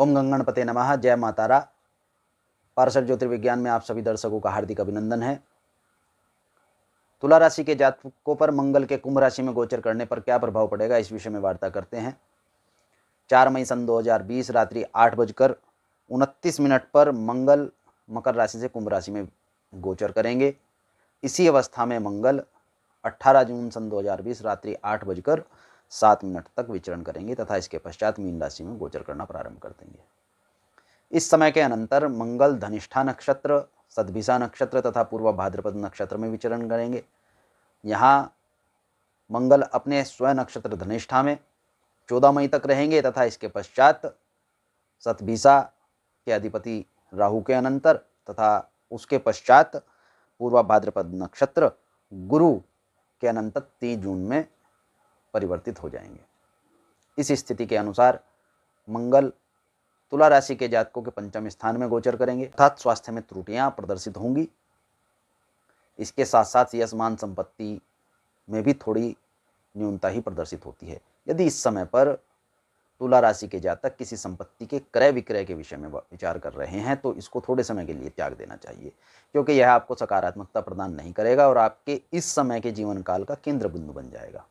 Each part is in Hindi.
ओम गंगणपते नमः। जय मातारा। पारसर ज्योतिर्विज्ञान में आप सभी दर्शकों का हार्दिक अभिनंदन है। तुला राशि के जातकों पर मंगल के कुंभ राशि में गोचर करने पर क्या प्रभाव पड़ेगा, इस विषय में वार्ता करते हैं। 4 मई सन 2020 रात्रि 8:29 पर मंगल मकर राशि से कुंभ राशि में गोचर करेंगे। इसी अवस्था में मंगल 18 जून सन 2020 रात्रि 8:07 तक विचरण करेंगे तथा इसके पश्चात मीन राशि में गोचर करना प्रारंभ कर देंगे। इस समय के अनंतर मंगल धनिष्ठा नक्षत्र, सतभिषा नक्षत्र तथा पूर्व भाद्रपद नक्षत्र में विचरण करेंगे। यहाँ मंगल अपने स्वयं नक्षत्र धनिष्ठा में 14 मई तक रहेंगे तथा इसके पश्चात सतभिषा के अधिपति राहु के अनंतर तथा उसके पश्चात पूर्व भाद्रपद नक्षत्र गुरु के अनंतर 3 जून में परिवर्तित हो जाएंगे। इस स्थिति के अनुसार मंगल तुला राशि के जातकों के पंचम स्थान में गोचर करेंगे अर्थात स्वास्थ्य में त्रुटियां प्रदर्शित होंगी। इसके साथ साथ यश मान संपत्ति में भी थोड़ी न्यूनता ही प्रदर्शित होती है। यदि इस समय पर तुला राशि के जातक किसी संपत्ति के क्रय विक्रय के विषय में विचार कर रहे हैं तो इसको थोड़े समय के लिए त्याग देना चाहिए, क्योंकि यह आपको सकारात्मकता प्रदान नहीं करेगा और आपके इस समय के जीवन काल का केंद्र बिंदु बन जाएगा।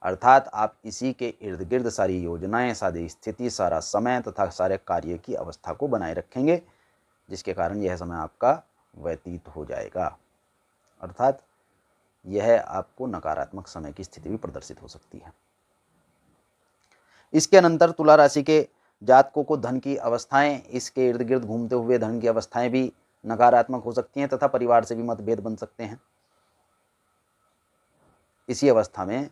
अर्थात आप इसी के इर्द गिर्द सारी योजनाएं, सारी स्थिति, सारा समय तथा सारे कार्य की अवस्था को बनाए रखेंगे, जिसके कारण यह समय आपका व्यतीत हो जाएगा। अर्थात यह आपको नकारात्मक समय की स्थिति भी प्रदर्शित हो सकती है। इसके अनंतर तुला राशि के जातकों को धन की अवस्थाएं, इसके इर्द गिर्द घूमते हुए धन की अवस्थाएं भी नकारात्मक हो सकती हैं तथा परिवार से भी मतभेद बन सकते हैं। इसी अवस्था में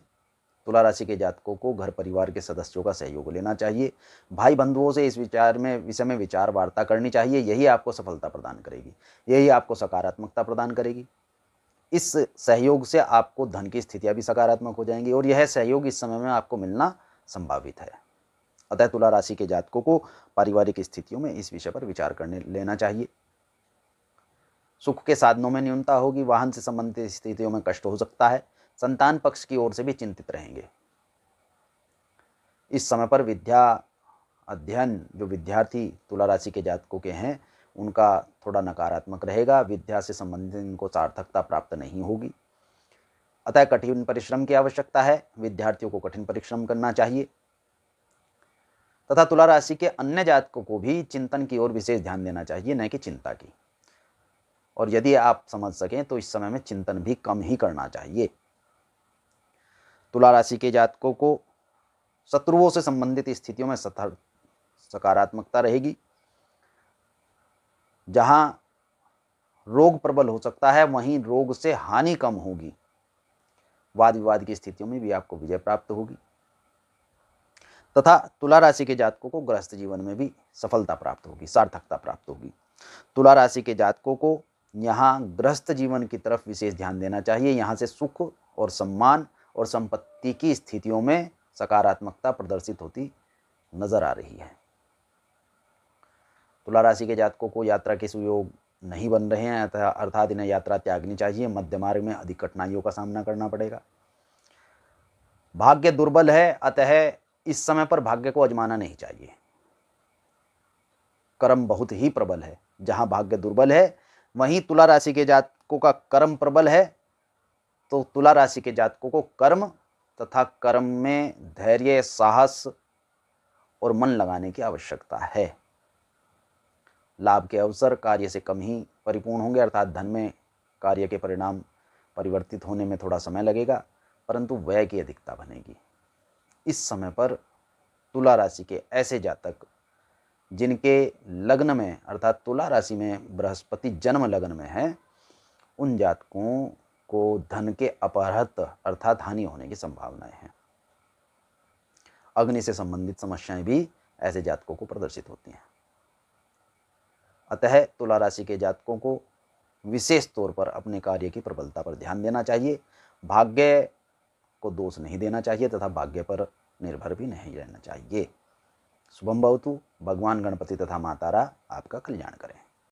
तुला राशि के जातकों को घर परिवार के सदस्यों का सहयोग लेना चाहिए। भाई बंधुओं से इस विषय में विचार वार्ता करनी चाहिए। यही आपको सफलता प्रदान करेगी, यही आपको सकारात्मकता प्रदान करेगी। इस सहयोग से आपको धन की स्थितियां भी सकारात्मक हो जाएंगी और यह सहयोग इस समय में आपको मिलना संभावित है। अतः तुला राशि के जातकों को पारिवारिक स्थितियों में इस विषय पर विचार करने लेना चाहिए। सुख के साधनों में न्यूनता होगी, वाहन से संबंधित स्थितियों में कष्ट हो सकता है, संतान पक्ष की ओर से भी चिंतित रहेंगे। इस समय पर विद्या अध्ययन जो विद्यार्थी तुला राशि के जातकों के हैं उनका थोड़ा नकारात्मक रहेगा। विद्या से संबंधित इनको सार्थकता प्राप्त नहीं होगी, अतः कठिन परिश्रम की आवश्यकता है। विद्यार्थियों को कठिन परिश्रम करना चाहिए तथा तुला राशि के अन्य जातकों को भी चिंतन की ओर विशेष ध्यान देना चाहिए, न कि चिंता की। और यदि आप समझ सकें तो इस समय में चिंतन भी कम ही करना चाहिए। तुला राशि के जातकों को शत्रुओं से संबंधित स्थितियों में सकारात्मकता रहेगी। जहां रोग प्रबल हो सकता है वहीं रोग से हानि कम होगी। वाद विवाद की स्थितियों में भी आपको विजय प्राप्त होगी तथा तुला राशि के जातकों को गृहस्थ जीवन में भी सफलता प्राप्त होगी, सार्थकता प्राप्त होगी। तुला राशि के जातकों को यहाँ गृहस्थ जीवन की तरफ विशेष ध्यान देना चाहिए। यहाँ से सुख और सम्मान और संपत्ति की स्थितियों में सकारात्मकता प्रदर्शित होती नजर आ रही है। तुला राशि के जातकों को यात्रा के सुयोग नहीं बन रहे हैं, अर्थात इन्हें यात्रा त्यागनी चाहिए। मध्य मार्ग में अधिक कठिनाइयों का सामना करना पड़ेगा। भाग्य दुर्बल है, अतः इस समय पर भाग्य को आजमाना नहीं चाहिए। कर्म बहुत ही प्रबल है। जहां भाग्य दुर्बल है वहीं तुला राशि के जातकों का कर्म प्रबल है। तो तुला राशि के जातकों को कर्म तथा कर्म में धैर्य, साहस और मन लगाने की आवश्यकता है। लाभ के अवसर कार्य से कम ही परिपूर्ण होंगे, अर्थात धन में कार्य के परिणाम परिवर्तित होने में थोड़ा समय लगेगा, परंतु व्यय की अधिकता बनेगी। इस समय पर तुला राशि के ऐसे जातक जिनके लग्न में अर्थात तुला राशि में बृहस्पति जन्म लग्न में है, उन जातकों को धन के अपहृत अर्थात हानि होने की संभावनाएं हैं। अग्नि से संबंधित समस्याएं भी ऐसे जातकों को प्रदर्शित होती हैं। अतः तुला राशि के जातकों को विशेष तौर पर अपने कार्य की प्रबलता पर ध्यान देना चाहिए। भाग्य को दोष नहीं देना चाहिए तथा भाग्य पर निर्भर भी नहीं रहना चाहिए। शुभम भवतु। भगवान गणपति तथा मातारा आपका कल्याण करें।